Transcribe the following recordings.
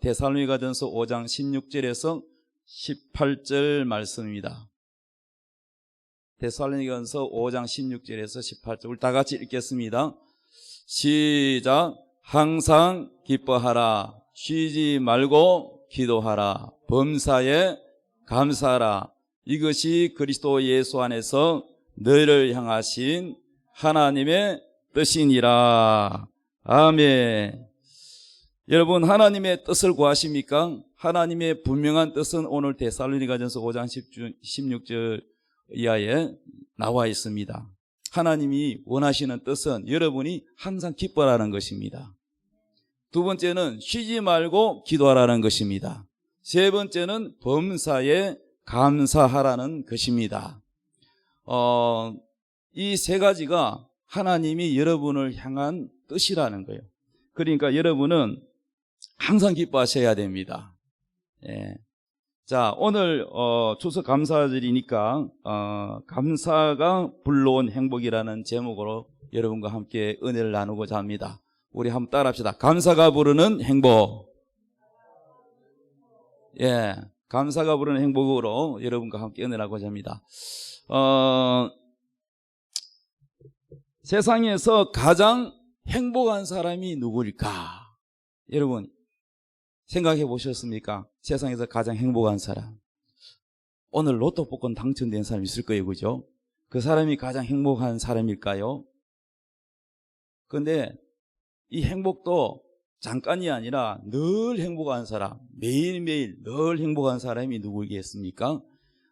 데살로니가전서 5장 16절에서 18절 말씀입니다. 데살로니가전서 5장 16절에서 18절 우리 다 같이 읽겠습니다. 시작. 항상 기뻐하라. 쉬지 말고 기도하라. 범사에 감사하라. 이것이 그리스도 예수 안에서 너희를 향하신 하나님의 뜻이니라. 아멘. 여러분, 하나님의 뜻을 구하십니까? 하나님의 분명한 뜻은 오늘 데살로니가전서 5장 16절 이하에 나와 있습니다. 하나님이 원하시는 뜻은 여러분이 항상 기뻐하라는 것입니다. 두 번째는 쉬지 말고 기도하라는 것입니다. 세 번째는 범사에 감사하라는 것입니다. 이 세 가지가 하나님이 여러분을 향한 뜻이라는 거예요. 그러니까 여러분은 항상 기뻐하셔야 됩니다. 예. 자, 오늘 추석 감사절이니까 감사가 불러온 행복이라는 제목으로 여러분과 함께 은혜를 나누고자 합니다. 우리 한번 따라합시다. 감사가 부르는 행복. 예, 감사가 부르는 행복으로 여러분과 함께 은혜를 나누고자 합니다. 세상에서 가장 행복한 사람이 누구일까? 여러분 생각해 보셨습니까? 세상에서 가장 행복한 사람. 오늘 로또 복권 당첨된 사람 있을 거예요, 그죠? 그 사람이 가장 행복한 사람일까요? 그런데 이 행복도 잠깐이 아니라 늘 행복한 사람, 매일매일 늘 행복한 사람이 누구겠습니까?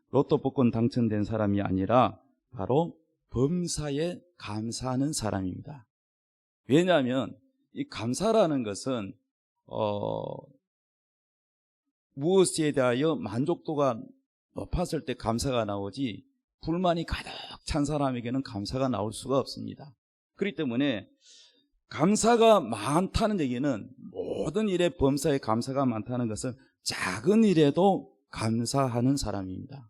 로또 복권 당첨된 사람이 아니라 바로 범사에 감사하는 사람입니다. 왜냐하면 이 감사라는 것은 무엇에 대하여 만족도가 높았을 때 감사가 나오지 불만이 가득 찬 사람에게는 감사가 나올 수가 없습니다. 그렇기 때문에 감사가 많다는 얘기는 모든 일에 범사에 감사가 많다는 것은 작은 일에도 감사하는 사람입니다.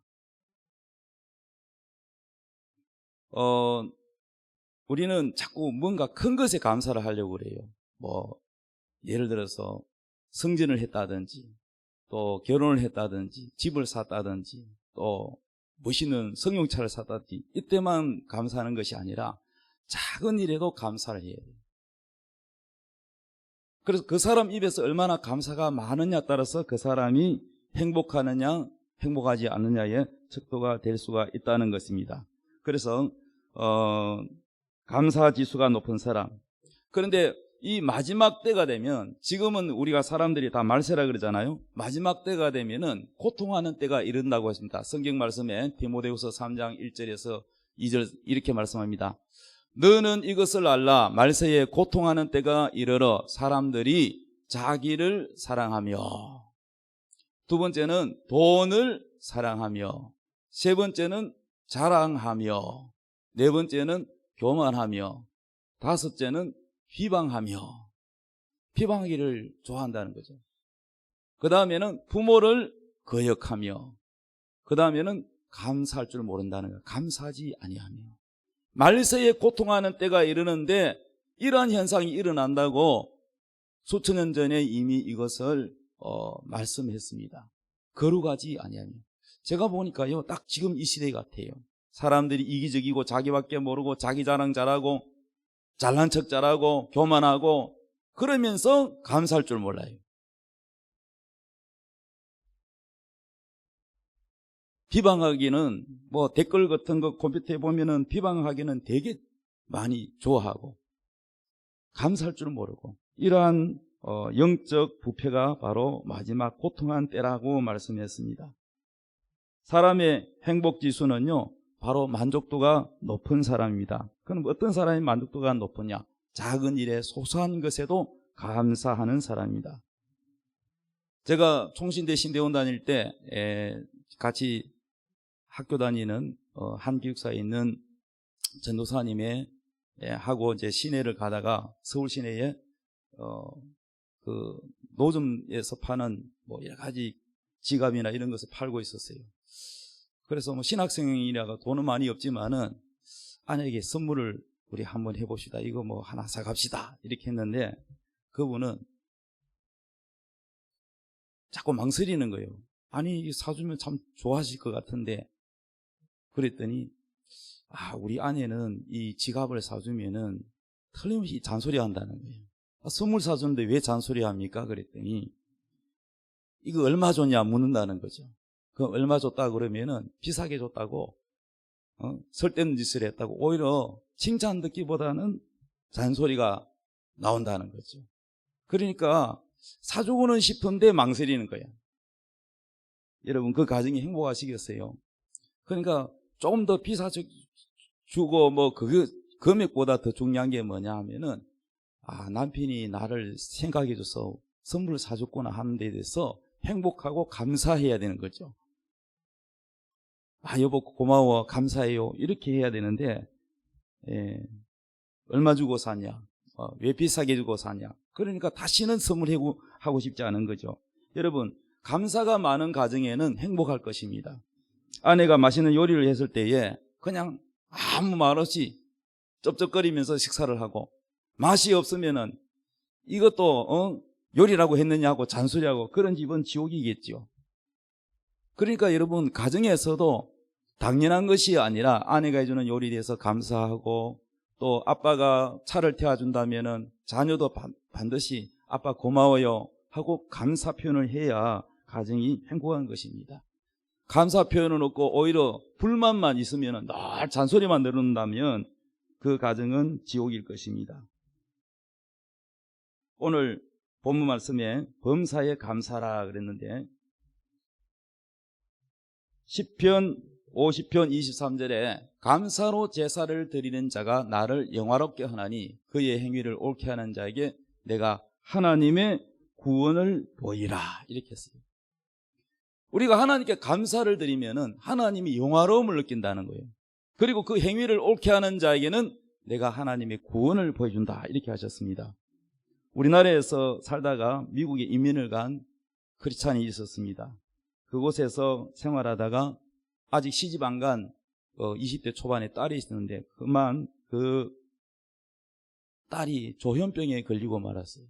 우리는 자꾸 뭔가 큰 것에 감사를 하려고 그래요. 예를 들어서 승진을 했다든지 또 결혼을 했다든지 집을 샀다든지 또 멋있는 승용차를 샀다든지 이때만 감사하는 것이 아니라 작은 일에도 감사를 해야 돼요. 그래서 그 사람 입에서 얼마나 감사가 많으냐에 따라서 그 사람이 행복하느냐 행복하지 않느냐의 척도가 될 수가 있다는 것입니다. 그래서 감사 지수가 높은 사람. 그런데 이 마지막 때가 되면, 지금은 우리가 사람들이 다 말세라 그러잖아요. 마지막 때가 되면은 고통하는 때가 이른다고 했습니다. 성경 말씀에 디모데후서 3장 1절에서 2절 이렇게 말씀합니다. 너는 이것을 알라. 말세에 고통하는 때가 이르러 사람들이 자기를 사랑하며, 두 번째는 돈을 사랑하며, 세 번째는 자랑하며, 네 번째는 교만하며, 다섯째는 비방하며, 비방하기를 좋아한다는 거죠. 그 다음에는 부모를 거역하며, 그 다음에는 감사할 줄 모른다는 거예요. 감사하지 아니하며. 말세에 고통하는 때가 이르는데 이러한 현상이 일어난다고 수천 년 전에 이미 이것을 말씀했습니다. 거룩하지 아니하며. 제가 보니까요, 딱 지금 이 시대 같아요. 사람들이 이기적이고 자기밖에 모르고 자기 자랑 잘하고 잘난 척 잘하고 교만하고 그러면서 감사할 줄 몰라요. 비방하기는 댓글 같은 거 컴퓨터에 보면은 비방하기는 되게 많이 좋아하고 감사할 줄 모르고, 이러한 영적 부패가 바로 마지막 고통한 때라고 말씀했습니다. 사람의 행복지수는요 바로 만족도가 높은 사람입니다. 그럼 어떤 사람이 만족도가 높으냐? 작은 일에 소소한 것에도 감사하는 사람입니다. 제가 총신대 신대원 다닐 때 같이 학교 다니는 한 기숙사에 있는 전도사님의 하고 이제 시내를 가다가 서울 시내에 그 노점에서 파는 여러 가지 지갑이나 이런 것을 팔고 있었어요. 그래서 신학생이라가 돈은 많이 없지만은 아내에게 선물을 우리 한번 해봅시다. 이거 하나 사갑시다. 이렇게 했는데 그분은 자꾸 망설이는 거예요. 아니 사주면 참 좋아하실 것 같은데. 그랬더니 우리 아내는 이 지갑을 사주면은 틀림없이 잔소리 한다는 거예요. 선물 사주는데 왜 잔소리 합니까? 그랬더니 이거 얼마 줬냐 묻는다는 거죠. 그 얼마 줬다 그러면은 비싸게 줬다고 설득는 짓을 했다고 오히려 칭찬 듣기보다는 잔소리가 나온다는 거죠. 그러니까 사주고는 싶은데 망설이는 거야. 여러분 그 가정이 행복하시겠어요? 그러니까 조금 더 비싸게 주고 뭐 그 금액보다 더 중요한 게 뭐냐 하면은 남편이 나를 생각해줘서 선물을 사줬구나 하는 데 대해서 행복하고 감사해야 되는 거죠. 여보 고마워 감사해요 이렇게 해야 되는데 얼마 주고 사냐, 왜 비싸게 주고 사냐, 그러니까 다시는 선물하고 싶지 않은 거죠. 여러분 감사가 많은 가정에는 행복할 것입니다. 아내가 맛있는 요리를 했을 때에 그냥 아무 말 없이 쩝쩝거리면서 식사를 하고, 맛이 없으면은 이것도 요리라고 했느냐고 잔소리하고, 그런 집은 지옥이겠죠. 그러니까 여러분 가정에서도 당연한 것이 아니라 아내가 해주는 요리에 대해서 감사하고, 또 아빠가 차를 태워준다면은 자녀도 반드시 아빠 고마워요 하고 감사 표현을 해야 가정이 행복한 것입니다. 감사 표현은 없고 오히려 불만만 있으면 늘 잔소리만 늘어난다면 그 가정은 지옥일 것입니다. 오늘 본문 말씀에 범사에 감사라 그랬는데 시편 50편 23절에 감사로 제사를 드리는 자가 나를 영화롭게 하나니 그의 행위를 옳게 하는 자에게 내가 하나님의 구원을 보이라 이렇게 했어요. 우리가 하나님께 감사를 드리면은 하나님이 영화로움을 느낀다는 거예요. 그리고 그 행위를 옳게 하는 자에게는 내가 하나님의 구원을 보여준다 이렇게 하셨습니다. 우리나라에서 살다가 미국에 이민을 간 크리스찬이 있었습니다. 그곳에서 생활하다가 아직 시집 안 간 20대 초반의 딸이 있었는데 그만 그 딸이 조현병에 걸리고 말았어요.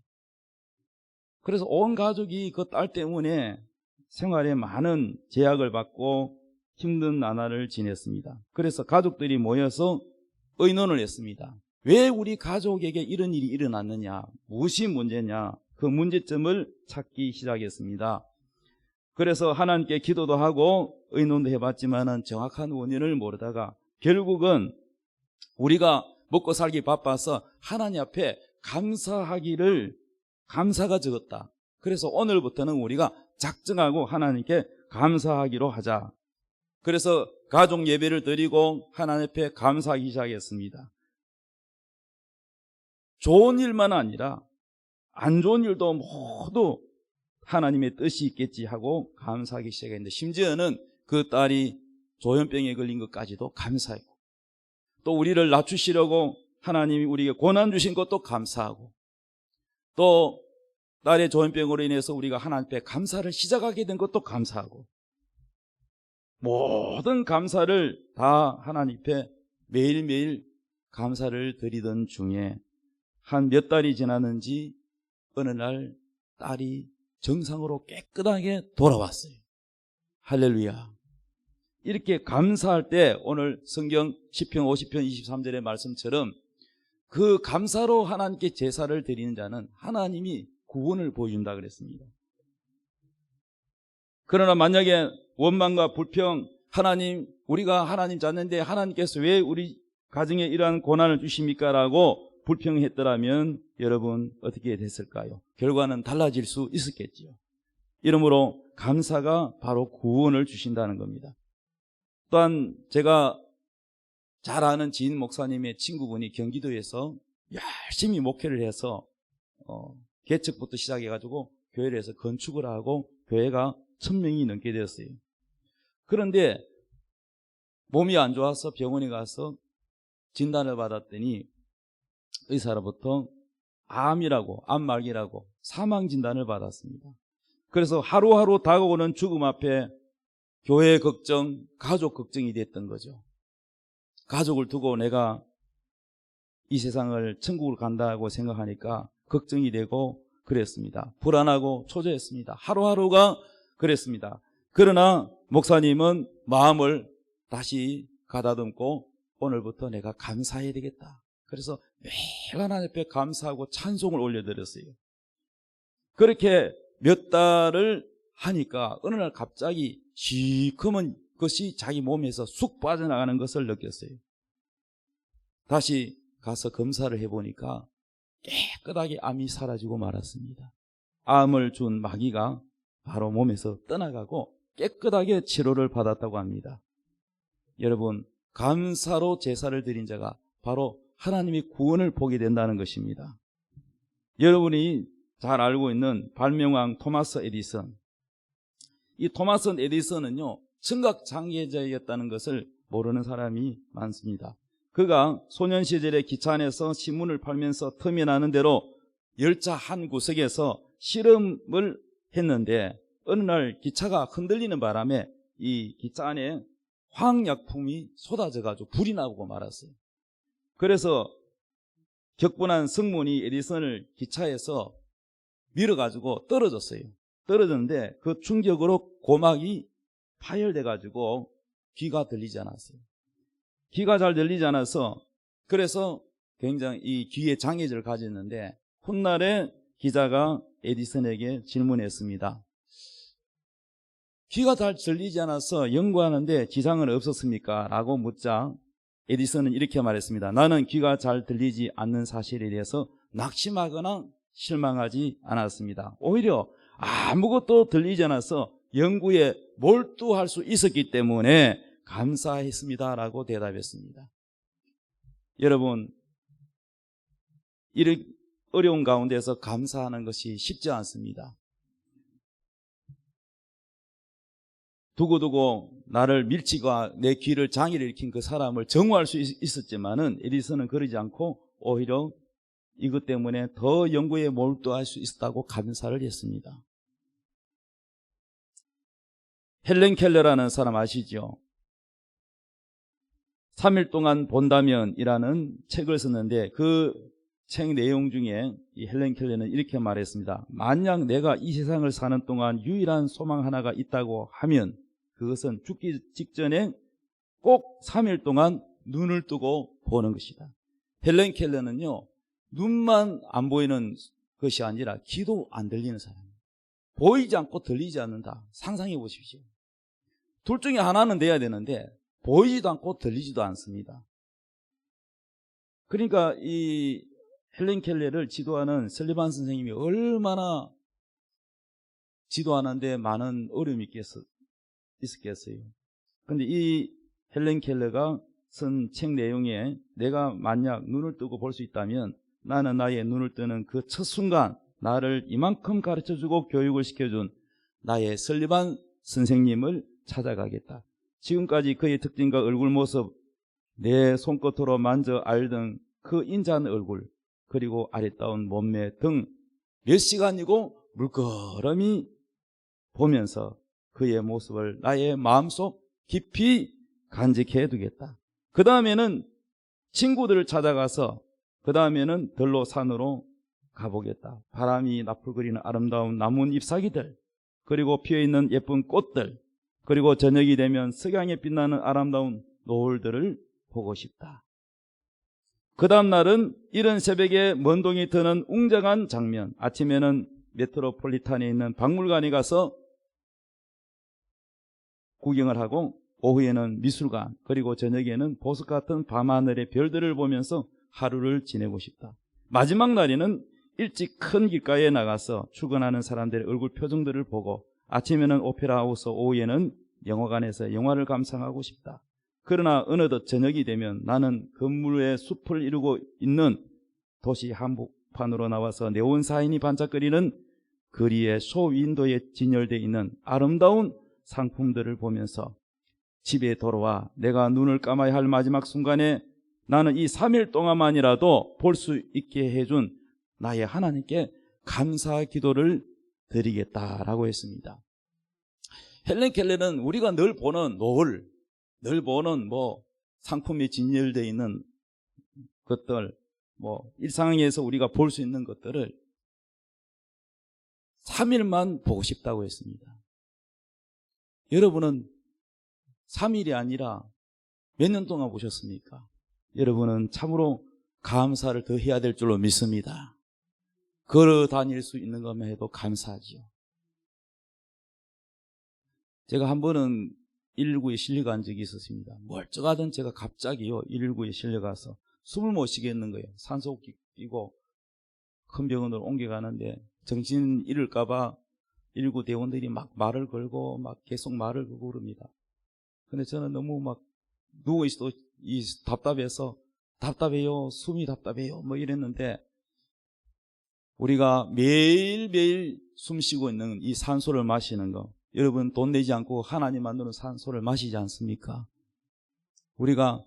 그래서 온 가족이 그 딸 때문에 생활에 많은 제약을 받고 힘든 나날을 지냈습니다. 그래서 가족들이 모여서 의논을 했습니다. 왜 우리 가족에게 이런 일이 일어났느냐, 무엇이 문제냐, 그 문제점을 찾기 시작했습니다. 그래서 하나님께 기도도 하고 의논도 해봤지만은 정확한 원인을 모르다가 결국은 우리가 먹고 살기 바빠서 하나님 앞에 감사가 적었다. 그래서 오늘부터는 우리가 작정하고 하나님께 감사하기로 하자. 그래서 가족 예배를 드리고 하나님 앞에 감사하기 시작했습니다. 좋은 일만 아니라 안 좋은 일도 모두 하나님의 뜻이 있겠지 하고 감사하기 시작했는데, 심지어는 그 딸이 조현병에 걸린 것까지도 감사하고, 또 우리를 낮추시려고 하나님이 우리에게 고난 주신 것도 감사하고, 또 딸의 조현병으로 인해서 우리가 하나님 앞에 감사를 시작하게 된 것도 감사하고, 모든 감사를 다 하나님 앞에 매일매일 감사를 드리던 중에 한 몇 달이 지났는지 어느 날 딸이 정상으로 깨끗하게 돌아왔어요. 할렐루야. 이렇게 감사할 때 오늘 성경 시편 50편 23절의 말씀처럼 그 감사로 하나님께 제사를 드리는 자는 하나님이 구원을 보여준다 그랬습니다. 그러나 만약에 원망과 불평, 하나님 우리가 하나님 잤는데 하나님께서 왜 우리 가정에 이러한 고난을 주십니까? 라고 불평했더라면 여러분 어떻게 됐을까요? 결과는 달라질 수 있었겠지요. 이러므로 감사가 바로 구원을 주신다는 겁니다. 또한 제가 잘 아는 지인 목사님의 친구분이 경기도에서 열심히 목회를 해서 개척부터 시작해가지고 교회를 해서 건축을 하고 교회가 1000명이 넘게 되었어요. 그런데 몸이 안 좋아서 병원에 가서 진단을 받았더니 의사로부터 암말기라고 사망 진단을 받았습니다. 그래서 하루하루 다가오는 죽음 앞에 교회 걱정, 가족 걱정이 됐던 거죠. 가족을 두고 내가 이 세상을 천국을 간다고 생각하니까 걱정이 되고, 그랬습니다. 불안하고 초조했습니다. 하루하루가 그랬습니다. 그러나 목사님은 마음을 다시 가다듬고 오늘부터 내가 감사해야 되겠다. 그래서 매일 하나님 앞에 감사하고 찬송을 올려드렸어요. 그렇게 몇 달을 하니까 어느 날 갑자기 시커먼 것이 자기 몸에서 쑥 빠져나가는 것을 느꼈어요. 다시 가서 검사를 해보니까 깨끗하게 암이 사라지고 말았습니다. 암을 준 마귀가 바로 몸에서 떠나가고 깨끗하게 치료를 받았다고 합니다. 여러분, 감사로 제사를 드린 자가 바로 하나님의 구원을 보게 된다는 것입니다. 여러분이 잘 알고 있는 발명왕 토마스 에디슨. 이 토마스 에디슨은요, 청각 장애자였다는 것을 모르는 사람이 많습니다. 그가 소년 시절에 기차 안에서 신문을 팔면서 틈이 나는 대로 열차 한 구석에서 실험을 했는데 어느 날 기차가 흔들리는 바람에 이 기차 안에 화학약품이 쏟아져가지고 불이 나고 말았어요. 그래서 격분한 성문이 에디슨을 기차에서 밀어가지고 떨어졌어요. 떨어졌는데 그 충격으로 고막이 파열돼가지고 귀가 들리지 않았어요. 귀가 잘 들리지 않아서 그래서 굉장히 이 귀에 장애를 가졌는데 훗날에 기자가 에디슨에게 질문했습니다. 귀가 잘 들리지 않아서 연구하는데 지장은 없었습니까? 라고 묻자 에디슨은 이렇게 말했습니다. 나는 귀가 잘 들리지 않는 사실에 대해서 낙심하거나 실망하지 않았습니다. 오히려 아무것도 들리지 않아서 연구에 몰두할 수 있었기 때문에 감사했습니다. 라고 대답했습니다. 여러분, 이런 어려운 가운데서 감사하는 것이 쉽지 않습니다. 두고두고 나를 밀치고 내 귀를 장애를 일으킨 그 사람을 정오할 수 있었지만은 에디슨은 그러지 않고 오히려 이것 때문에 더 연구에 몰두할 수 있었다고 감사를 했습니다. 헬렌 켈러라는 사람 아시죠? 3일 동안 본다면이라는 책을 썼는데 그 책 내용 중에 이 헬렌 켈러는 이렇게 말했습니다. 만약 내가 이 세상을 사는 동안 유일한 소망 하나가 있다고 하면 그것은 죽기 직전에 꼭 3일 동안 눈을 뜨고 보는 것이다. 헬렌 켈러는요, 눈만 안 보이는 것이 아니라 귀도 안 들리는 사람이에요. 보이지 않고 들리지 않는다. 상상해 보십시오. 둘 중에 하나는 돼야 되는데 보이지도 않고 들리지도 않습니다. 그러니까 이 헬렌 켈러를 지도하는 설리반 선생님이 얼마나 지도하는데 많은 어려움이 있었겠어요. 그런데 이 헬렌 켈러가 쓴 책 내용에 내가 만약 눈을 뜨고 볼 수 있다면 나는 나의 눈을 뜨는 그 첫 순간 나를 이만큼 가르쳐주고 교육을 시켜준 나의 설리반 선생님을 찾아가겠다. 지금까지 그의 특징과 얼굴 모습, 내 손끝으로 만져 알던 그 인자한 얼굴, 그리고 아리따운 몸매 등 몇 시간이고 물끄러미 보면서 그의 모습을 나의 마음속 깊이 간직해 두겠다. 그 다음에는 친구들을 찾아가서 그 다음에는 들로 산으로 가보겠다. 바람이 나풀거리는 아름다운 나뭇 잎사귀들, 그리고 피어있는 예쁜 꽃들, 그리고 저녁이 되면 석양에 빛나는 아름다운 노을들을 보고 싶다. 그 다음 날은 이른 새벽에 먼동이 트는 웅장한 장면, 아침에는 메트로폴리탄에 있는 박물관에 가서 구경을 하고 오후에는 미술관, 그리고 저녁에는 보석 같은 밤하늘의 별들을 보면서 하루를 지내고 싶다. 마지막 날에는 일찍 큰 길가에 나가서 출근하는 사람들의 얼굴 표정들을 보고 아침에는 오페라 하우스, 오후에는 영화관에서 영화를 감상하고 싶다. 그러나 어느덧 저녁이 되면 나는 건물의 숲을 이루고 있는 도시 한복판으로 나와서 네온 사인이 반짝거리는 거리의 쇼윈도에 진열되어 있는 아름다운 상품들을 보면서 집에 돌아와 내가 눈을 감아야 할 마지막 순간에 나는 이 3일 동안만이라도 볼 수 있게 해준 나의 하나님께 감사 기도를 드리겠다라고 했습니다. 헬렌 켈러는 우리가 늘 보는 노을, 늘 보는 상품에 진열되어 있는 것들, 일상에서 우리가 볼 수 있는 것들을 3일만 보고 싶다고 했습니다. 여러분은 3일이 아니라 몇 년 동안 보셨습니까? 여러분은 참으로 감사를 더 해야 될 줄로 믿습니다. 걸어 다닐 수 있는 것만 해도 감사하지요. 제가 한 번은 119에 실려간 적이 있었습니다. 멀쩡하던 제가 갑자기요 119에 실려가서 숨을 못 쉬겠는 거예요. 산소호흡기 끼고 큰 병원으로 옮겨가는데 정신 잃을까봐 119 대원들이 막 말을 걸고 막 계속 말을 걸고 그럽니다. 근데 저는 너무 막 누워있어도 답답해서 답답해요, 숨이 답답해요 뭐 이랬는데, 우리가 매일매일 숨 쉬고 있는 이 산소를 마시는 거, 여러분 돈 내지 않고 하나님 만드는 산소를 마시지 않습니까? 우리가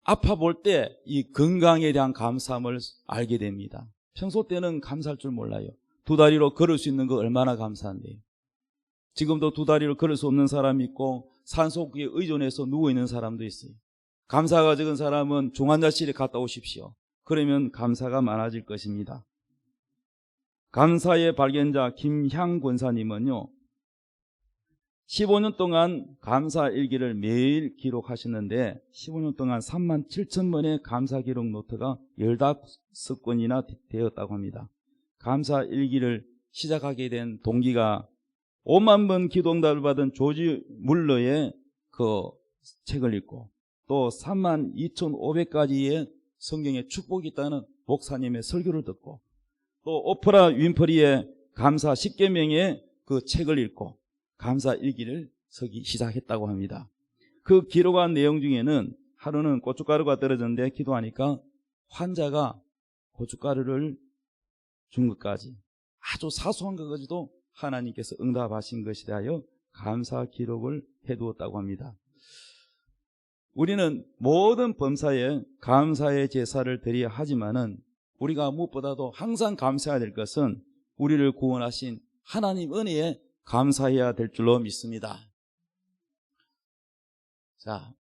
아파 볼 때 이 건강에 대한 감사함을 알게 됩니다. 평소 때는 감사할 줄 몰라요. 2다리로 걸을 수 있는 거 얼마나 감사한데요. 지금도 2다리로 걸을 수 없는 사람이 있고 산소호흡기에 의존해서 누워있는 사람도 있어요. 감사가 적은 사람은 중환자실에 갔다 오십시오. 그러면 감사가 많아질 것입니다. 감사의 발견자 김향 권사님은요 15년 동안 감사 일기를 매일 기록하셨는데 15년 동안 37,000번의 감사 기록 노트가 15건이나 되었다고 합니다. 감사 일기를 시작하게 된 동기가 5만 번 기도응답을 받은 조지 물러의 그 책을 읽고 또 32,500가지의 성경에 축복이 있다는 목사님의 설교를 듣고 또 오프라 윈프리의 감사 10계명의 그 책을 읽고 감사 일기를 쓰기 시작했다고 합니다. 그 기록한 내용 중에는 하루는 고춧가루가 떨어졌는데 기도하니까 환자가 고춧가루를 준 것까지 아주 사소한 것까지도 하나님께서 응답하신 것에 대하여 감사 기록을 해두었다고 합니다. 우리는 모든 범사에 감사의 제사를 드려야 하지만은 우리가 무엇보다도 항상 감사해야 될 것은 우리를 구원하신 하나님 은혜에 감사해야 될 줄로 믿습니다. 자,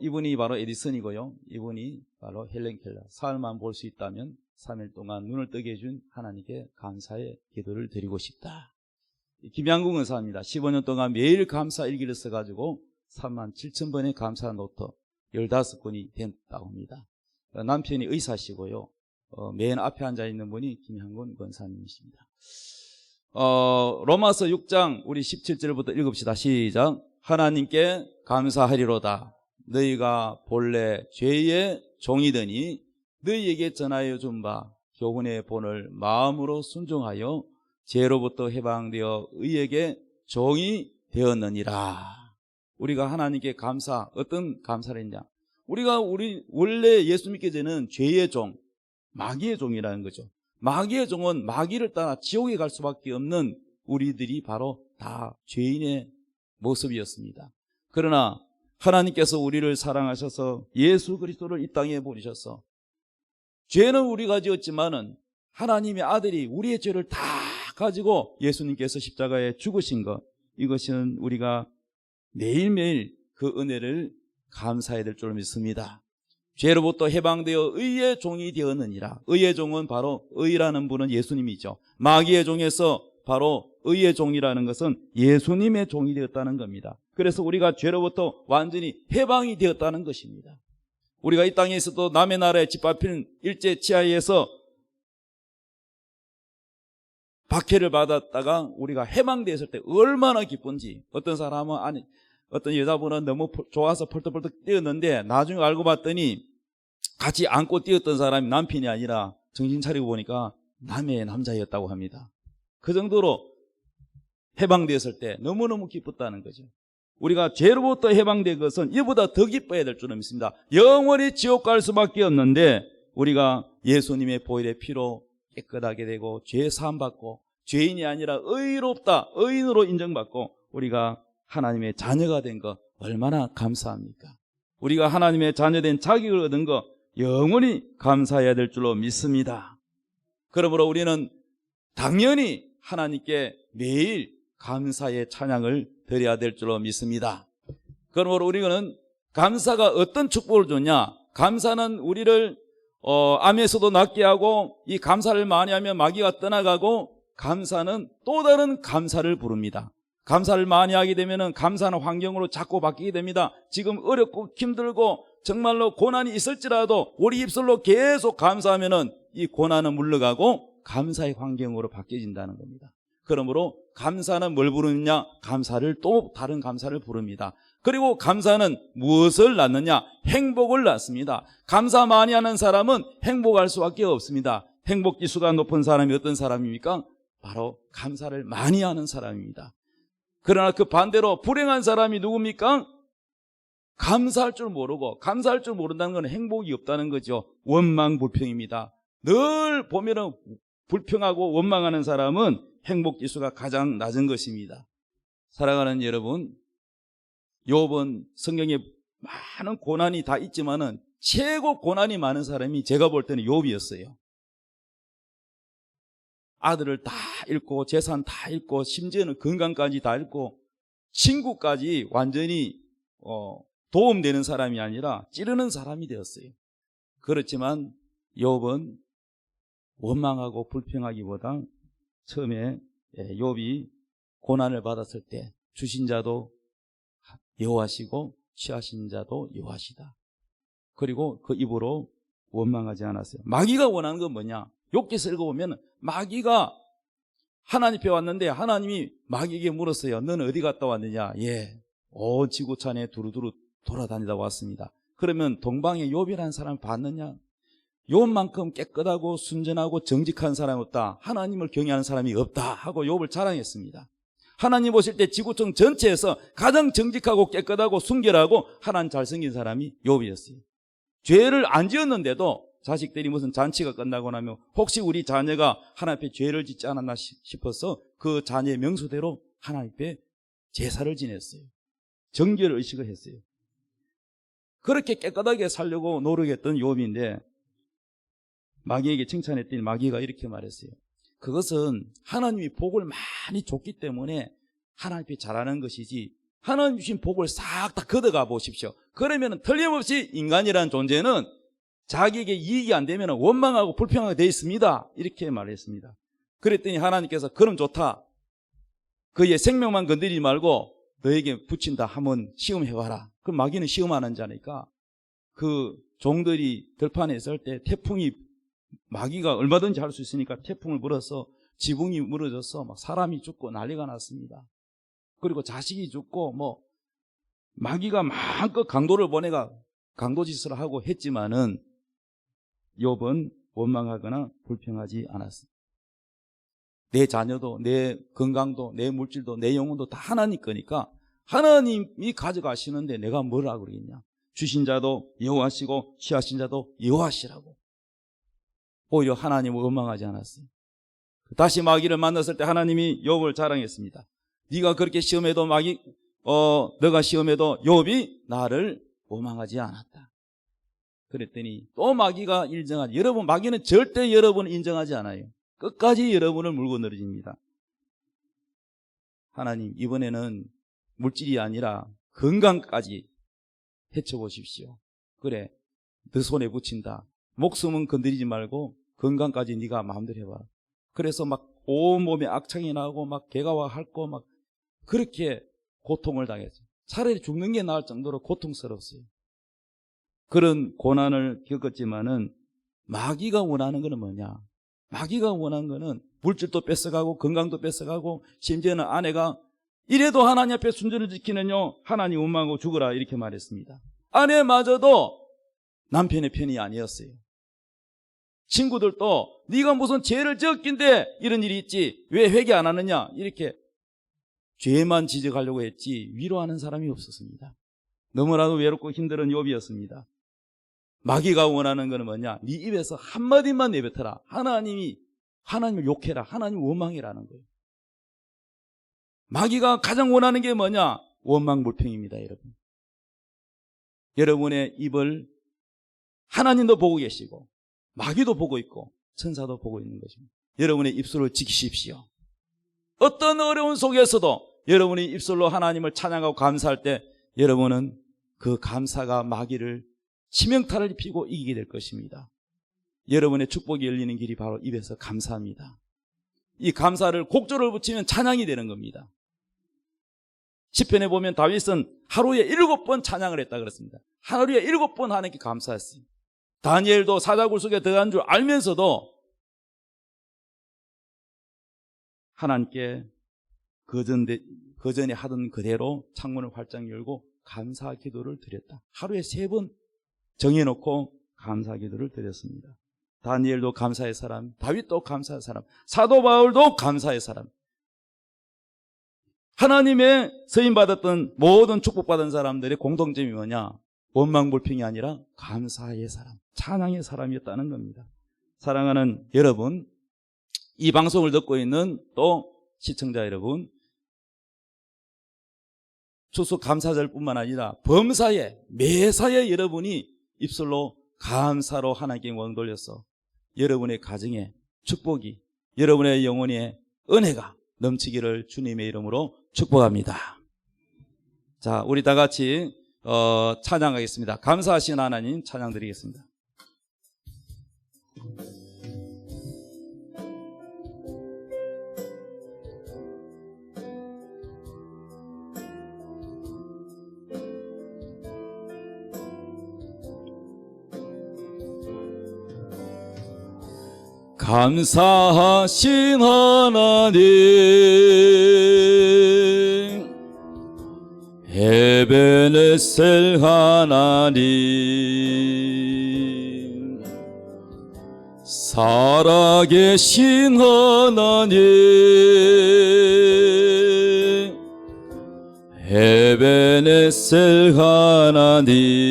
이분이 바로 에디슨이고요. 이분이 바로 헬렌 켈러. 사흘만 볼 수 있다면 3일 동안 눈을 뜨게 해준 하나님께 감사의 기도를 드리고 싶다. 김양궁 의사입니다. 15년 동안 매일 감사 일기를 써가지고 37,000번의 감사 노트 15건이 됐다고 합니다. 남편이 의사시고요. 맨 앞에 앉아있는 분이 김향군 권사님이십니다. 로마서 6장 우리 17절부터 읽읍시다. 시작. 하나님께 감사하리로다. 너희가 본래 죄의 종이더니 너희에게 전하여 준 바 교훈의 본을 마음으로 순종하여 죄로부터 해방되어 의에게 종이 되었느니라. 우리가 하나님께 어떤 감사를 했냐? 우리가 원래 예수 믿기 전에는 죄의 종, 마귀의 종이라는 거죠. 마귀의 종은 마귀를 따라 지옥에 갈 수밖에 없는 우리들이 바로 다 죄인의 모습이었습니다. 그러나 하나님께서 우리를 사랑하셔서 예수 그리스도를 이 땅에 보내셔서 죄는 우리가 지었지만은 하나님의 아들이 우리의 죄를 다 가지고 예수님께서 십자가에 죽으신 것, 이것은 우리가 매일매일 그 은혜를 감사해야 될 줄 믿습니다. 죄로부터 해방되어 의의 종이 되었느니라. 의의 종은 바로 의라는 분은 예수님이죠. 마귀의 종에서 바로 의의 종이라는 것은 예수님의 종이 되었다는 겁니다. 그래서 우리가 죄로부터 완전히 해방이 되었다는 것입니다. 우리가 이 땅에 있어도 남의 나라에 짓밟힌 일제 치하에서 박해를 받았다가 우리가 해방되었을 때 얼마나 기쁜지. 어떤 사람은 어떤 여자분은 너무 좋아서 펄떡펄떡 뛰었는데 나중에 알고 봤더니 같이 안고 뛰었던 사람이 남편이 아니라 정신 차리고 보니까 남의 남자였다고 합니다. 그 정도로 해방되었을 때 너무너무 기뻤다는 거죠. 우리가 죄로부터 해방된 것은 이보다 더 기뻐야 될 줄은 믿습니다. 영원히 지옥 갈 수밖에 없는데 우리가 예수님의 보혈의 피로 깨끗하게 되고 죄 사함 받고 죄인이 아니라 의롭다, 의인으로 인정받고 우리가 하나님의 자녀가 된 것 얼마나 감사합니까? 우리가 하나님의 자녀된 자격을 얻은 것 영원히 감사해야 될 줄로 믿습니다. 그러므로 우리는 당연히 하나님께 매일 감사의 찬양을 드려야 될 줄로 믿습니다. 그러므로 우리는 감사가 어떤 축복을 주냐? 감사는 우리를 암에서도 낫게 하고 이 감사를 많이 하면 마귀가 떠나가고 감사는 또 다른 감사를 부릅니다. 감사를 많이 하게 되면 감사는 환경으로 자꾸 바뀌게 됩니다. 지금 어렵고 힘들고 정말로 고난이 있을지라도 우리 입술로 계속 감사하면 이 고난은 물러가고 감사의 환경으로 바뀌어진다는 겁니다. 그러므로 감사는 뭘 부르느냐? 감사를 또 다른 감사를 부릅니다. 그리고 감사는 무엇을 낳느냐? 행복을 낳습니다. 감사 많이 하는 사람은 행복할 수밖에 없습니다. 행복지수가 높은 사람이 어떤 사람입니까? 바로 감사를 많이 하는 사람입니다. 그러나 그 반대로 불행한 사람이 누굽니까? 감사할 줄 모르고, 감사할 줄 모른다는 건 행복이 없다는 거죠. 원망불평입니다. 늘 보면은 불평하고 원망하는 사람은 행복지수가 가장 낮은 것입니다. 사랑하는 여러분, 욥은 성경에 많은 고난이 다 있지만은 최고 고난이 많은 사람이 제가 볼 때는 욥이었어요. 아들을 다 잃고 재산 다 잃고 심지어는 건강까지 다 잃고 친구까지 완전히 도움되는 사람이 아니라 찌르는 사람이 되었어요. 그렇지만 욥은 원망하고 불평하기보다 처음에 욥이 고난을 받았을 때 주신 자도 여호와시고 취하신 자도 여호와시다. 그리고 그 입으로 원망하지 않았어요. 마귀가 원하는 건 뭐냐? 욥기서 읽어보면 마귀가 하나님 앞에 왔는데 하나님이 마귀에게 물었어요. 너는 어디 갔다 왔느냐? 예, 온 지구촌에 두루두루 돌아다니다 왔습니다. 그러면 동방에 욥이라는 사람을 봤느냐? 욥만큼 깨끗하고 순전하고 정직한 사람이 없다. 하나님을 경외하는 사람이 없다 하고 욥을 자랑했습니다. 하나님 보실 때 지구촌 전체에서 가장 정직하고 깨끗하고 순결하고 하나님 잘생긴 사람이 욥이었어요. 죄를 안 지었는데도 자식들이 무슨 잔치가 끝나고 나면 혹시 우리 자녀가 하나님 앞에 죄를 짓지 않았나 싶어서 그 자녀의 명수대로 하나님 앞에 제사를 지냈어요. 정결 의식을 했어요. 그렇게 깨끗하게 살려고 노력했던 욥인데 마귀에게 칭찬했더니 마귀가 이렇게 말했어요. 그것은 하나님이 복을 많이 줬기 때문에 하나님 앞에 잘하는 것이지 하나님 주신 복을 싹 다 걷어가 보십시오. 그러면 틀림없이 인간이라는 존재는 자기에게 이익이 안 되면 원망하고 불평하게 되어 있습니다. 이렇게 말했습니다. 그랬더니 하나님께서 그럼 좋다. 그의 생명만 건드리지 말고 너에게 붙인다 하면 시험해봐라. 그럼 마귀는 시험 안 한 자니까 그 종들이 들판에 있을 때 태풍이 마귀가 얼마든지 할 수 있으니까 태풍을 불어서 지붕이 무너져서 막 사람이 죽고 난리가 났습니다. 그리고 자식이 죽고 뭐 마귀가 마음껏 강도를 보내가 강도짓을 하고 했지만은 욥은 원망하거나 불평하지 않았습니다. 내 자녀도 내 건강도 내 물질도 내 영혼도 다 하나님 거니까 하나님이 가져가시는데 내가 뭐라 그러겠냐. 주신 자도 여호와시고 취하신 자도 여호와시라고. 오히려 하나님을 원망하지 않았어요. 다시 마귀를 만났을 때 하나님이 욥을 자랑했습니다. 네가 그렇게 시험해도 너가 시험해도 욥이 나를 원망하지 않았다. 그랬더니 또 마귀가 인정하지. 여러분, 마귀는 절대 여러분을 인정하지 않아요. 끝까지 여러분을 물고 늘어집니다. 하나님, 이번에는 물질이 아니라 건강까지 해쳐보십시오. 그래, 너 손에 붙인다. 목숨은 건드리지 말고 건강까지 네가 마음대로 해봐. 그래서 막 온몸에 악창이 나고 막 개가 핥고 막 그렇게 고통을 당했어요. 차라리 죽는 게 나을 정도로 고통스러웠어요. 그런 고난을 겪었지만은 마귀가 원하는 것은 뭐냐? 마귀가 원하는 것은 물질도 뺏어가고 건강도 뺏어가고 심지어는 아내가 이래도 하나님 앞에 순전을 지키는요 하나님 원망하고 죽어라 이렇게 말했습니다. 아내마저도 남편의 편이 아니었어요. 친구들도 네가 무슨 죄를 지었긴데 이런 일이 있지 왜 회개 안 하느냐 이렇게 죄만 지적하려고 했지 위로하는 사람이 없었습니다. 너무나도 외롭고 힘든 욥이었습니다. 마귀가 원하는 것은 뭐냐? 네 입에서 한마디만 내뱉어라. 하나님을 욕해라. 하나님을 원망해라는 거예요. 마귀가 가장 원하는 게 뭐냐? 원망불평입니다, 여러분. 여러분의 입을 하나님도 보고 계시고 마귀도 보고 있고 천사도 보고 있는 것입니다. 여러분의 입술을 지키십시오. 어떤 어려운 속에서도 여러분이 입술로 하나님을 찬양하고 감사할 때 여러분은 그 감사가 마귀를 치명타를 입히고 이기게 될 것입니다. 여러분의 축복이 열리는 길이 바로 입에서 감사합니다. 이 감사를 곡조를 붙이면 찬양이 되는 겁니다. 시편에 보면 다윗은 하루에 7번 찬양을 했다 그랬습니다. 하루에 7번 하나님께 감사했어요. 다니엘도 사자굴 속에 들어간 줄 알면서도 하나님께 그전에 하던 그대로 창문을 활짝 열고 감사 기도를 드렸다. 하루에 3번 정해놓고 감사 기도를 드렸습니다. 다니엘도 감사의 사람, 다윗도 감사의 사람, 사도 바울도 감사의 사람. 하나님의 서임받았던 모든 축복받은 사람들의 공통점이 뭐냐? 원망불평이 아니라 감사의 사람, 찬양의 사람이었다는 겁니다. 사랑하는 여러분, 이 방송을 듣고 있는 또 시청자 여러분, 추수 감사절뿐만 아니라 범사에 매사에 여러분이 입술로 감사로 하나님께 영광 돌려서 여러분의 가정에 축복이, 여러분의 영혼의 은혜가 넘치기를 주님의 이름으로 축복합니다. 자, 우리 다 같이 찬양하겠습니다. 감사하신 하나님 찬양 드리겠습니다. 감사하신 하나님, 에베네셀 하나님, 살아계신 하나님, 에베네셀 하나님,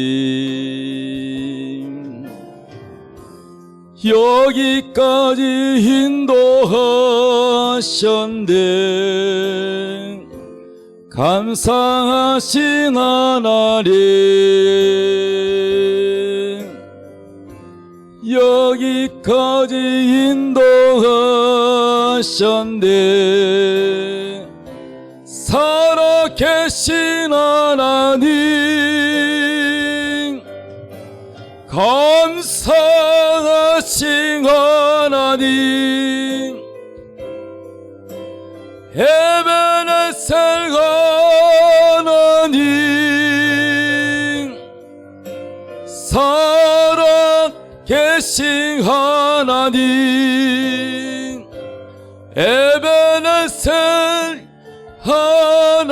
여기까지 인도하셨네. 감사하신 하나님, 여기까지 인도하셨네. 살아계신 하나님, 감사하신 하나님, 에베네셀 하나님, 살아계신 하나님, 에베네셀 하나님,